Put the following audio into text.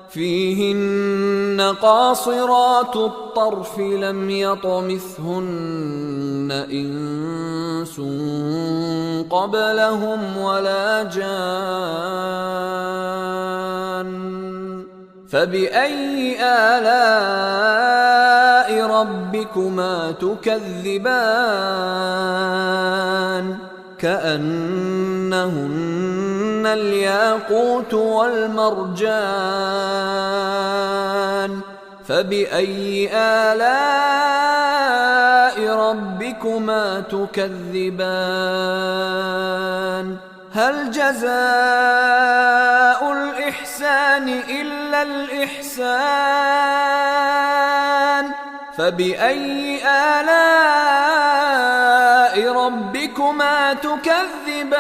فيهن قاصرات الطرف لم يطمثهن إنس قبلهم ولا جان فبأي آلاء ربكما تكذبان كأنهن الياقوت والمرجان فبأي آلاء ربكما تكذبان هل جزاء الإحسان إلا الإحسان فبأي آلاء ربكما تكذبان. ربكما تكذبان